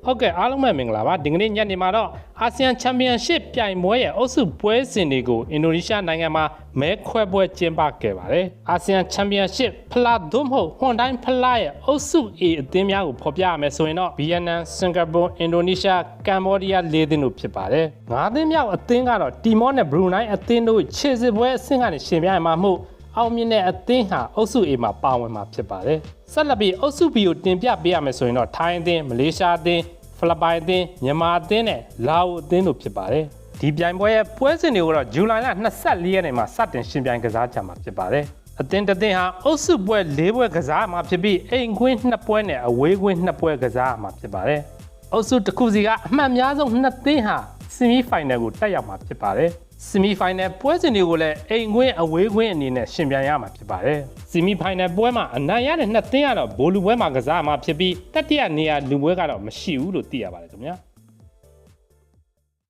ဟုတ်ကဲ့အားလုံးပဲမင်္ဂလာပါဒီကနေ့ညနေမှာတော့အာဆီယံချန်ပီယံရှစ်ပြိုင်ပွဲရဲ့အုပ်စုပွဲစဉ်တွေကိုအင်ဒိုနီးရှားနိုင်ငံမှာမဲခွဲပွဲကျင်းပခဲ့ပါတယ်အာဆီယံချန်ပီယံရှစ်ဖလားသို့မဟုတ်ဟွန်တိုင်းဖလားရဲ့အုပ်စု A အသင်းများကိုဖော်ပြရမယ်ဆိုရင်တော့ဗီယက်နမ်စင်ကာပူအင်ဒိုနီးရှားကမ္ဘောဒီးယား၄သင်းတို့ဖြစ်ပါတယ်၅သင်းမြောက်အသင်းကတော့တီမောနဲ့ဘရူနိုင်းအသင်းတို့ခြေစစ်ပွဲအဆင့်ကနေရှင်ပြိုင်မှာမှုအောင်မြင်တဲ့အသင်းဟာအုပ်စု A မှာပါဝင်မှာဖြစ်ပါတယ်ဆက်လက်ပြီးအုပ်စု B ကိုတင်ပြပေးရမယ်ဆိုရင်တော့ထိုင်းအသင်းမလေးရှားအသင်းဖိလစ်ပိုင်အသင်းမြန်မာအသင်းနဲ့လာအိုအသင်းတို့ဖြစ်ပါတယ်ဒီပြိုင်ပွဲရဲ့ပွဲစဉ်တွေကိုတော့ဇူလိုင်လ24ရက်နေ့မှာစတင်ရှင်ပြိုင်ကစားကြမှာဖြစ်ပါတယ်အသင်းတစ်သင်းဟာအုပ်စုပွဲ၄ပွဲကစားမှာဖြစ်ပြီးအိမ်ကွင်း2ပွဲနဲ့အဝေးကွင်း2ပွဲကစားမှာဖြစ်ပါတယ်အုပ်စုတစ်ခုစီကအမှတ်အများဆုံး2သင်းဟာဆီမီဖိုင်နယ်ကိုတက်ရောက်မှာဖြစ်ပါတယ်ဆီမီဖိုင်နယ်ပွဲစဉ်တွေကိုလည်းအိမ်ကွင်းအဝေးကွင်းအနေနဲ့ရှင်ပြိုင်ရမှာဖြစ်ပါတယ်ဆီမီဖိုင်နယ်ပွဲမှာအနိုင်ရတဲ့2သင်းကတော့ဘိုလ်လူပွဲမှာကစားမှာဖြစ်ပြီးတတိယနေရာလူပွဲကတော့မရှိဘူးလို့သိရပါတယ်ခင်ဗျာ